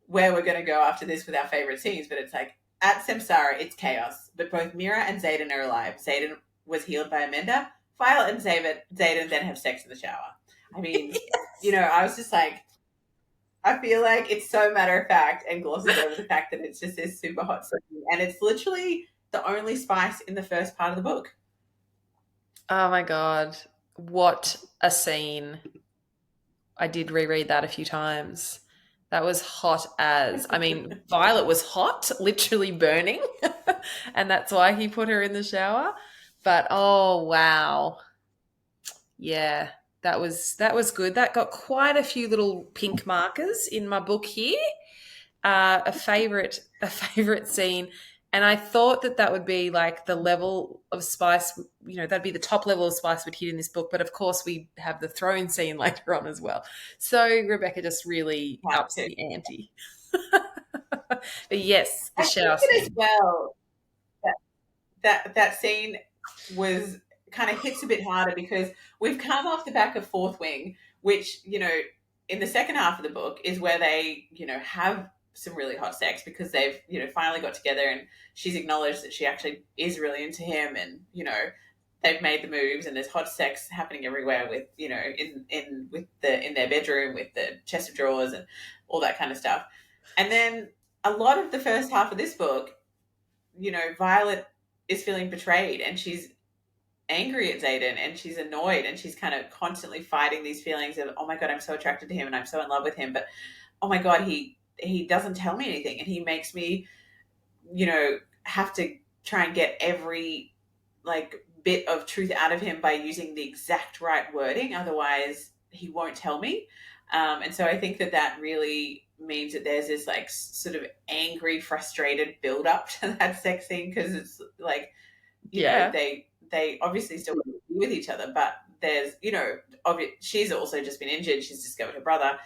where we're going to go after this with our favorite scenes, but it's like, at Samsara, it's chaos, but both Mira and Xaden are alive. Xaden was healed by Amanda. Violet and Xaden then have sex in the shower. I mean, I was just like, I feel like it's so matter of fact and glosses over the fact that it's just this super hot scene. And it's literally the only spice in the first part of the book.
Oh my God. What a scene. I did reread that a few times. That was hot as. I mean, Violet was hot, literally burning. And that's why he put her in the shower. But oh wow. Yeah, that was good. That got quite a few little pink markers in my book here. A favorite scene, and I thought that would be like the level of spice. That'd be the top level of spice we'd hit in this book. But of course, we have the throne scene later on as well. So Rebecca just really
Have
ups
to.
the ante. But yes, the
I think
shower
it as
scene.
well, that scene was kind of hits a bit harder because we've come off the back of Fourth Wing, which, in the second half of the book is where they, have some really hot sex because they've, finally got together, and she's acknowledged that she actually is really into him, and, they've made the moves, and there's hot sex happening everywhere with, in their bedroom with the chest of drawers and all that kind of stuff. And then a lot of the first half of this book, Violet is feeling betrayed, and she's angry at Xaden and she's annoyed and she's kind of constantly fighting these feelings of, oh my God, I'm so attracted to him and I'm so in love with him. But oh my God, he doesn't tell me anything and he makes me, have to try and get every like bit of truth out of him by using the exact right wording. Otherwise, he won't tell me. And so I think that really means that there's this like sort of angry, frustrated build up to that sex scene because it's like,
Yeah.
they obviously still want to be with each other, but there's, she's also just been injured. She's discovered her brother.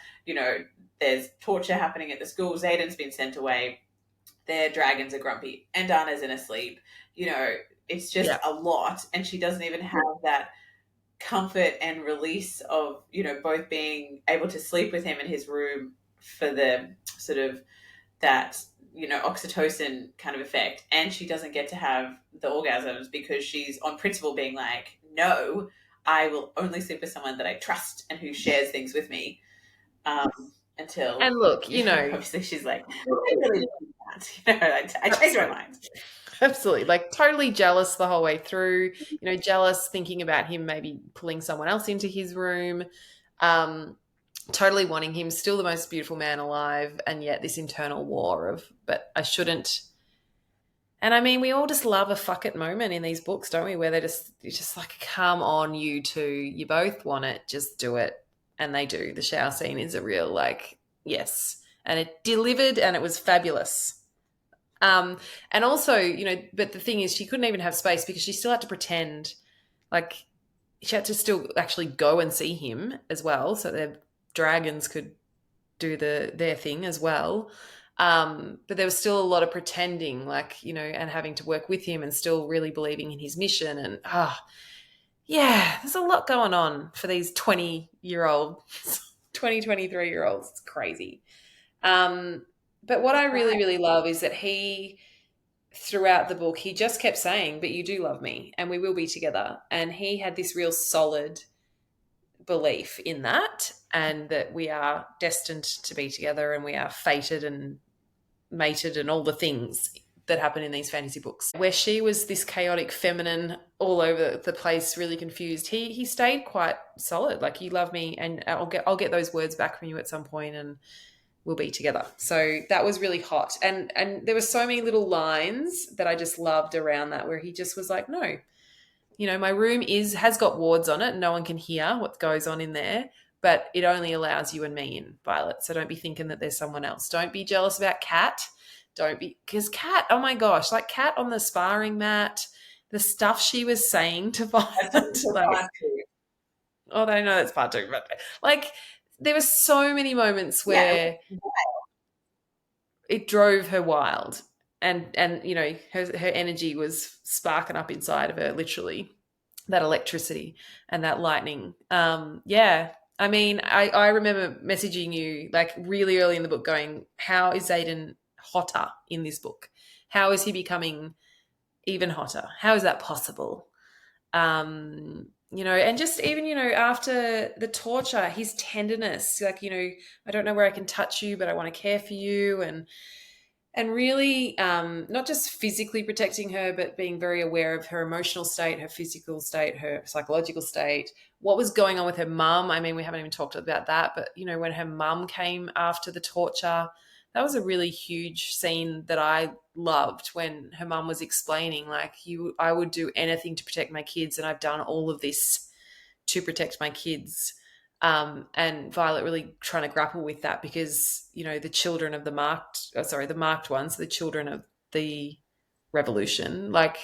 There's torture happening at the school. Xaden's been sent away. Their dragons are grumpy and Anna's in a sleep. It's just
Yeah.
a lot. And she doesn't even have that comfort and release of, both being able to sleep with him in his room for the sort of that, oxytocin kind of effect. And she doesn't get to have the orgasms because she's on principle being like, no, I will only sleep with someone that I trust and who shares things with me. Until,
And look,
obviously she's like, I really don't want that. I changed my mind.
absolutely, like totally jealous the whole way through, jealous thinking about him maybe pulling someone else into his room, totally wanting him, still the most beautiful man alive, and yet this internal war of, but I shouldn't. And I mean, we all just love a fuck it moment in these books, don't we? Where you're just like, come on, you two, you both want it, just do it. And they do. The shower scene is a real like, yes. And it delivered and it was fabulous. And also, but the thing is she couldn't even have space because she still had to pretend like she had to still actually go and see him as well so their dragons could do their thing as well. But there was still a lot of pretending, like, and having to work with him and still really believing in his mission. And, yeah, there's a lot going on for these 20-year-olds, 23-year-olds. It's crazy. But what I really, really love is that throughout the book, he just kept saying, but you do love me and we will be together. And he had this real solid belief in that and that we are destined to be together and we are fated and mated and all the things that happen in these fantasy books. Where she was this chaotic feminine all over the place, really confused, he stayed quite solid. Like, you love me and I'll get those words back from you at some point and we'll be together. So that was really hot. And there were so many little lines that I just loved around that where he just was like, no, my room has got wards on it. No one can hear what goes on in there, but it only allows you and me in, Violet. So don't be thinking that there's someone else. Don't be jealous about Kat. Because Kat, oh my gosh, like Kat on the sparring mat, the stuff she was saying to Violet. Oh, I know that's part two, but like there were so many moments where it drove her wild. And her energy was sparking up inside of her, literally, that electricity and that lightning. Yeah. I mean, I remember messaging you like really early in the book going, how is Xaden hotter in this book? How is he becoming even hotter? How is that possible? And just even, after the torture, his tenderness, like, I don't know where I can touch you, but I want to care for you. And really not just physically protecting her, but being very aware of her emotional state, her physical state, her psychological state, what was going on with her mum. I mean, we haven't even talked about that, but, when her mum came after the torture, that was a really huge scene that I loved when her mum was explaining, like, I would do anything to protect my kids, and I've done all of this to protect my kids. And Violet really trying to grapple with that because, the children of the marked ones, the children of the revolution, like,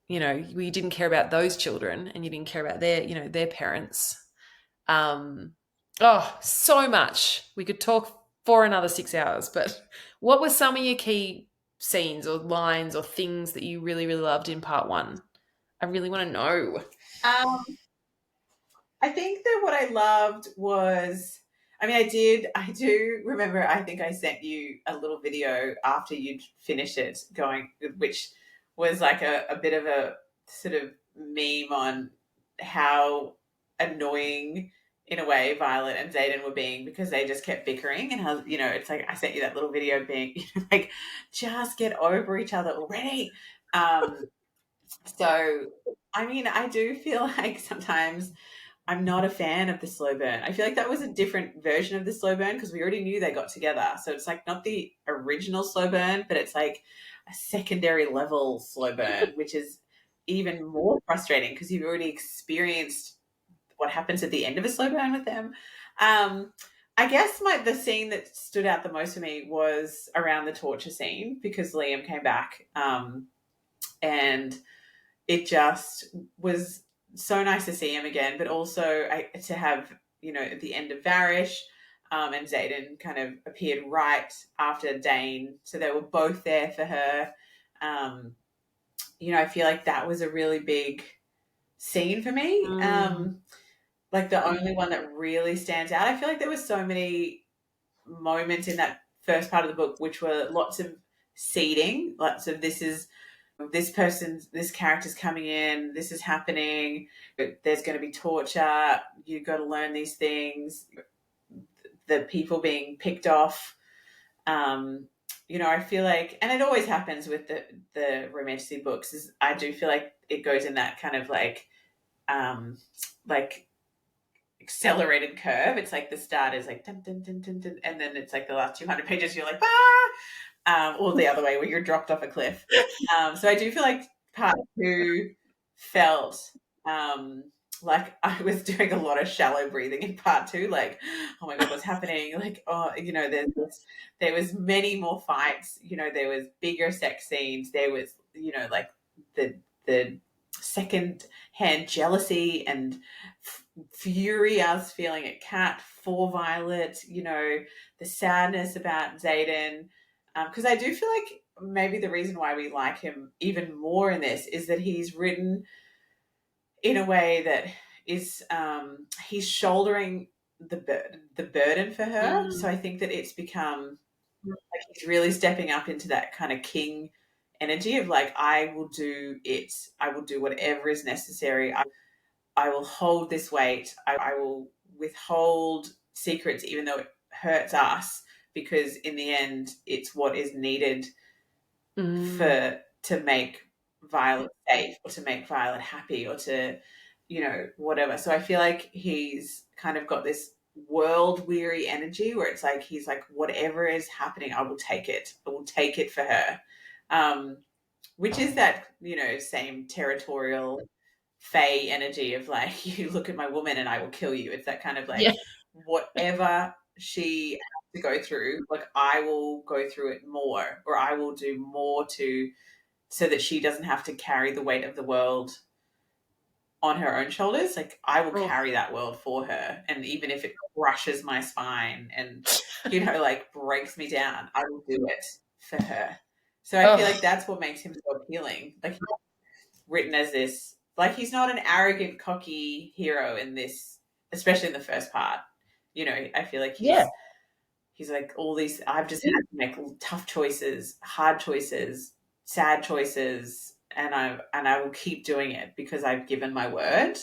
we didn't care about those children and you didn't care about their parents. So much. We could talk for another 6 hours, but what were some of your key scenes or lines or things that you really, really loved in part one? I really want to know.
I think that what I loved was, I do remember, I think I sent you a little video after you'd finished it which was like a bit of a sort of meme on how annoying in a way Violet and Xaden were being because they just kept bickering and how, it's like I sent you that little video being like, just get over each other already. So I mean, I do feel like sometimes I'm not a fan of the slow burn. I feel like that was a different version of the slow burn because we already knew they got together. So it's like not the original slow burn, but it's like a secondary level slow burn, which is even more frustrating because you've already experienced what happens at the end of a slow burn with them. Um, I guess the scene that stood out the most for me was around the torture scene because Liam came back, and it just was so nice to see him again, but also to have, at the end of Varish, and Xaden kind of appeared right after Dane. So they were both there for her. Um, I feel like that was a really big scene for me. Like the only one that really stands out. I feel like there were so many moments in that first part of the book which were lots of seeding, lots of this character's coming in, this is happening, there's going to be torture, you've got to learn these things, the people being picked off. I feel like, and it always happens with the romantic books, is I do feel like it goes in that kind of like accelerated curve. It's like the start is like dun, dun, dun, dun, dun, and then it's like the last 200 pages you're like or the other way where you're dropped off a cliff. So I do feel like part two felt like I was doing a lot of shallow breathing in part two, like, oh my god, what's happening? Like, oh, there was many more fights, there was bigger sex scenes, there was, like the second hand jealousy and fury I was feeling at Kat for Violet, the sadness about Xaden. Because I do feel like maybe the reason why we like him even more in this is that he's written in a way that is he's shouldering the burden for her. So I think that it's become like he's really stepping up into that kind of king energy of like, I will do it. I will do whatever is necessary. I will hold this weight. I will withhold secrets, even though it hurts us, because in the end, it's what is needed to make Violet safe, or to make Violet happy, or to, whatever. So I feel like he's kind of got this world weary energy where it's like he's like, whatever is happening, I will take it. I will take it for her. Which is that, same territorial Fey energy of like, you look at my woman and I will kill you. It's that kind of like,
Yeah.
whatever she has to go through, like I will go through it more, or I will do more so that she doesn't have to carry the weight of the world on her own shoulders. Like I will carry that world for her, and even if it crushes my spine and like breaks me down, I will do it for her. So I feel like that's what makes him so appealing. Like he's written as this, like he's not an arrogant, cocky hero in this, especially in the first part. I feel like he's like all these. I've just had to make tough choices, hard choices, sad choices, and I will keep doing it because I've given my word.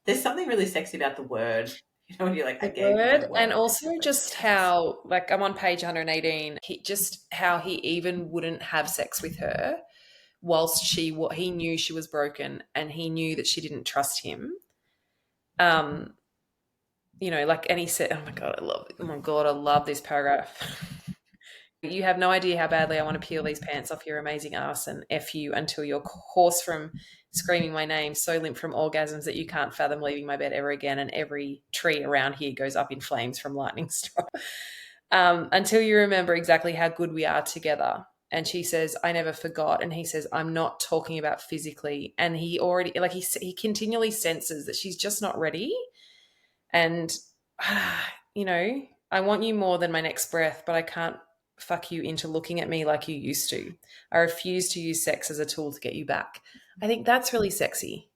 There's something really sexy about the word. When you're like, I
The
gave you my
word, and
word.
also
Like,
just how, like, I'm on page 118, just how he even wouldn't have sex with her whilst he knew she was broken and he knew that she didn't trust him. Like, and he said, oh my God, I love this paragraph. You have no idea how badly I want to peel these pants off your amazing ass and F you until you're hoarse from screaming my name, so limp from orgasms that you can't fathom leaving my bed ever again, and every tree around here goes up in flames from lightning strike. Until you remember exactly how good we are together. And she says, I never forgot. And he says, I'm not talking about physically. And he already, like, he continually senses that she's just not ready. And, I want you more than my next breath, but I can't fuck you into looking at me like you used to. I refuse to use sex as a tool to get you back. I think that's really sexy.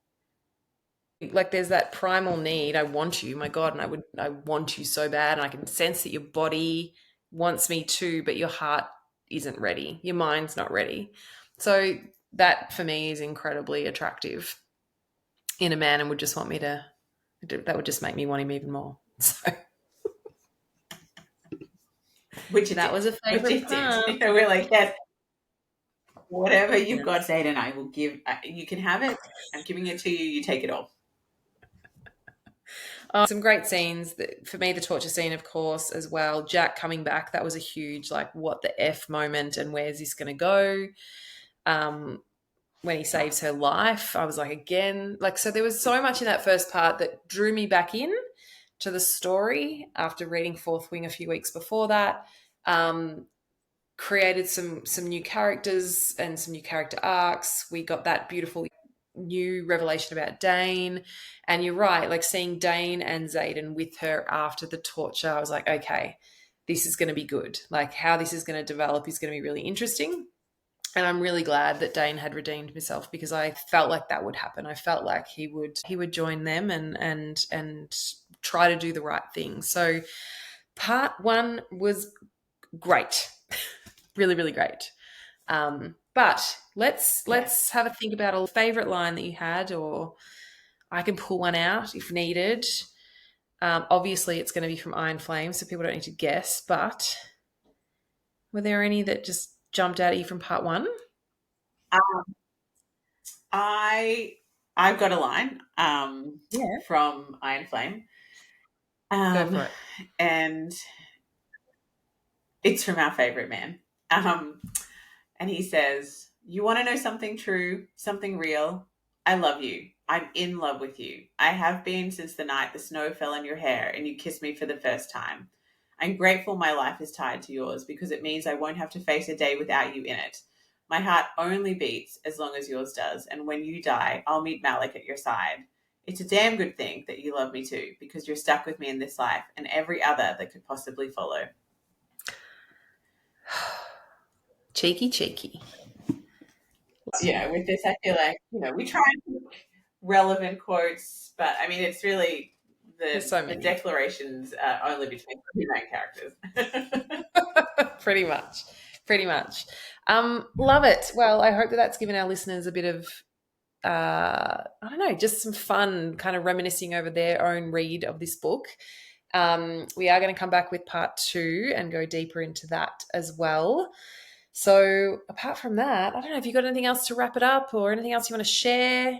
Like there's that primal need. I want you, my God, and I want you so bad. And I can sense that your body wants me too, but your heart isn't ready. Your mind's not ready. So that for me is incredibly attractive in a man, and would just want me to, that would just make me want him even more. So
which it
that
did.
was a favorite part.
We're like, yes. Whatever you've got, Xaden, I will give. You can have it. I'm giving it to you. You take it all.
Some great scenes. For me, the torture scene, of course, as well. Jack coming back, that was a huge, like, what the F moment, and where's this going to go? When he saves her life, I was like, again, like, so there was so much in that first part that drew me back in to the story after reading Fourth Wing a few weeks before that. Created some new characters and some new character arcs. We got that beautiful new revelation about Dane. And you're right, like seeing Dane and Xaden with her after the torture, I was like, okay, this is going to be good. Like how this is going to develop is going to be really interesting. And I'm really glad that Dane had redeemed himself, because I felt like that would happen. I felt like he would join them and try to do the right thing. So part one was great. Really, really great. But let's have a think about a favorite line that you had, or I can pull one out if needed. Obviously, it's going to be from Iron Flame, so people don't need to guess. But were there any that just jumped out at you from part one?
I've got a line from Iron Flame.
Go for it.
And it's from our favorite man. And he says, "You want to know something true, something real? I love you. I'm in love with you. I have been since the night the snow fell on your hair and you kissed me for the first time. I'm grateful my life is tied to yours, because it means I won't have to face a day without you in it. My heart only beats as long as yours does, and when you die, I'll meet Malik at your side. It's a damn good thing that you love me too, because you're stuck with me in this life and every other that could possibly follow."
Cheeky.
Yeah, with this, I feel like, we try and pick relevant quotes, but I mean, it's really the declarations only between the two main characters.
Pretty much. Love it. Well, I hope that's given our listeners a bit of, I don't know, just some fun kind of reminiscing over their own read of this book. We are going to come back with part 2 and go deeper into that as well. So apart from that, I don't know, have you got anything else to wrap it up, or anything else you want to share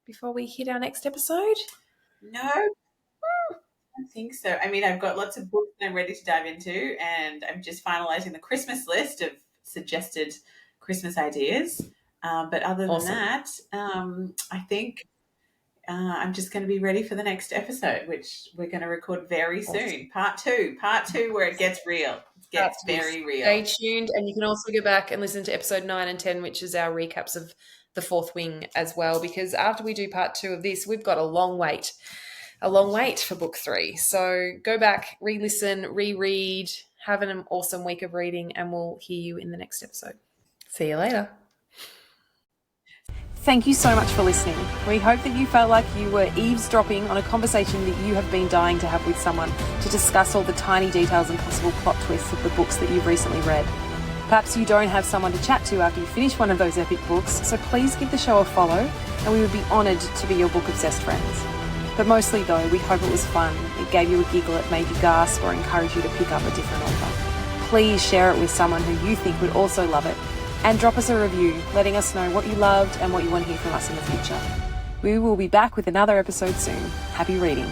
before we hit our next episode?
No, I don't think so. I mean, I've got lots of books that I'm ready to dive into, and I'm just finalizing the Christmas list of suggested Christmas ideas. But other than that, I think I'm just going to be ready for the next episode, which we're going to record very soon. Part two, where it gets real. It gets very real.
Stay tuned, and you can also go back and listen to episode 9 and 10, which is our recaps of the Fourth Wing as well, because after we do part 2 of this, we've got a long wait for book 3. So go back, re-listen, reread, have an awesome week of reading, and we'll hear you in the next episode. See you later.
Thank you so much for listening. We hope that you felt like you were eavesdropping on a conversation that you have been dying to have with someone, to discuss all the tiny details and possible plot twists of the books that you've recently read. Perhaps you don't have someone to chat to after you finish one of those epic books, so please give the show a follow, and we would be honoured to be your book-obsessed friends. But mostly though, we hope it was fun, it gave you a giggle, it made you gasp, or encouraged you to pick up a different author. Please share it with someone who you think would also love it, and drop us a review, letting us know what you loved and what you want to hear from us in the future. We will be back with another episode soon. Happy reading.